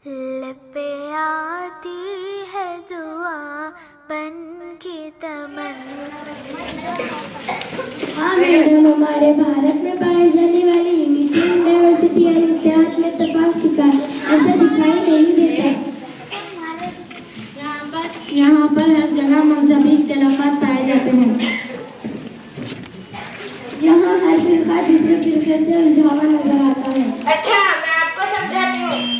लब पे आती है दुआ बन के तमन्ना। हाँ मैडम, हमारे भारत में पाई जाने वाली यूनिटी डाइवर्सिटी और इत्तेहाद में तपास चुका है, ऐसा दिखाई नहीं देता। यहाँ पर हर जगह मजहबी इख्तिलाफात पाए जाते हैं। यहाँ हर फिरका दूसरे फिरके से उलझावा नजर आता है। अच्छा, मैं आपको समझाती हूँ।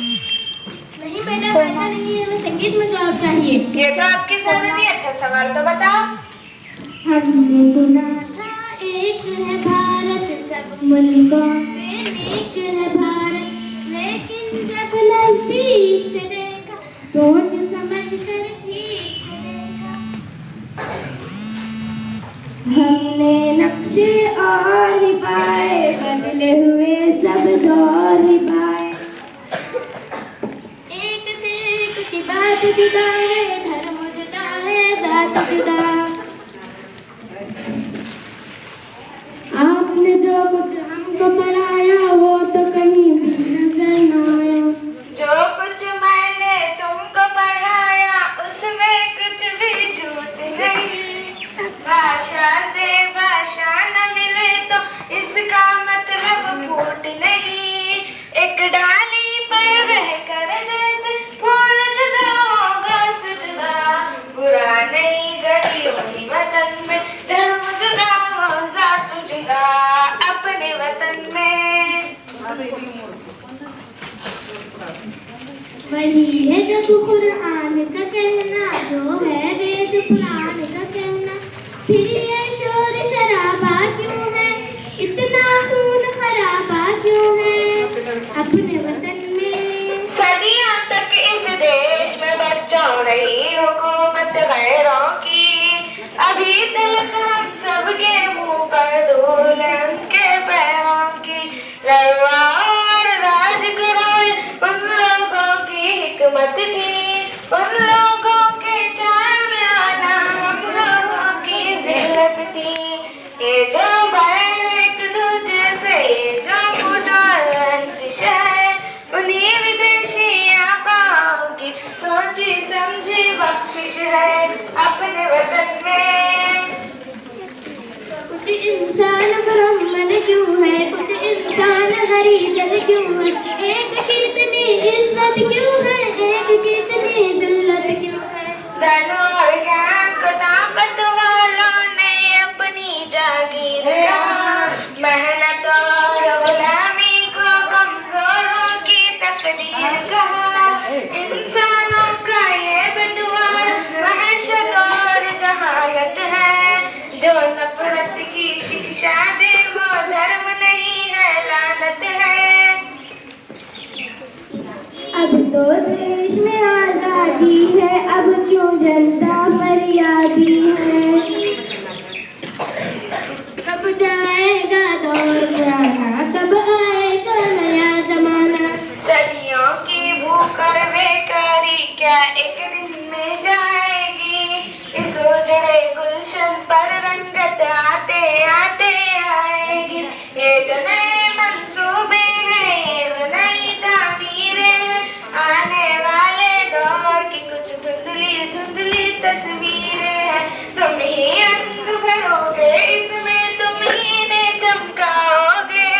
नहीं मैडम, ऐसा नहीं है, हमें संगीत में जवाब चाहिए। ये तो आपकी जरूरत है। अच्छा सवाल तो बताओ। हमने सुना था एक है भारत, सब मुल्कों में एक है भारत, लेकिन जब नजदीक से देखा सोच समझ कर ठीक से देखा। हमने नक्शे और पाए, बदले हुए सब दौर पाए। एक से एक की बात जुदा है, धर्म जुदा है, जात जुदा। आपने जो कुछ हमको पढ़ाया वो तो कहीं भी नजर न आया। जो कुछ मैंने तुमको पढ़ाया उसमें कुछ भी झूठ नहीं। भाषा से भाषा न मिले तो इसका मतलब फूट नहीं। एक डाली पर रहकर जैसे फूल जुदा होगा जुदा, बुरा नहीं गलियों ही वतन में, धर्म जुदा हो जात जुदा अपने वतन में। वही है जब कुरान का कहना, जो है वेद पुराण का कहना। फिर ये शोर शराबा क्यों है, इतना खून खराबा क्यों है अपने वतन में। सदियों तक इस देश में बच्चों रही हुकूमत गैरों की। अभी तक हम सबके मुंह पर धूल है उनके पैरों की। लड़वाओ और राज कराए उन लोगों की हिकमत थी। उन लोगों के चाल में आना हम लोगों की जिल्लत थी। ये जो बैर एक दूजे से, ये जो मुठभेड़ रंजिश है, उन्हीं विदेशी आकाओं की सोची समझी बख्शिश है अपने वतन में। कुछ इंसान ब्राह्मण क्यों है, कुछ इंसान हरिजन क्यों है, एक की इतनी इज्जत क्यों है, एक की इतनी जिल्लत क्यों है। धन और ज्ञान को ताकत वालों ने अपनी जागीर कहा। मेहनत और गुलामी को कमजोरों की तकदीर कहा। इंसानों का ये बदुआ वहशत और जहालत है। जो नफरत की शिक्षा दे वो धर्म नहीं है, लानत है। अब तो देश में आजादी है, अब क्यों जनता फरियादी है। कब जाएगा दौर पुराना, कब आएगा नया जमाना। सदियों की भूख और बेकारी क्या एक दिन में जाएगी। इस उजड़े गुलशन पर रंगत आते आते आएगी। ये जो नए मंसूबे हैं, ये जो नई तामीरें हैं, आने वाले दौर की कुछ धुंधली धुंधली तस्वीरें हैं। तुम ही रंग भरोगे इसमें, तुम ही ने चमकाओगे।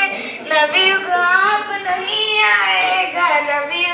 नबी युग आप नहीं आएगा, नबी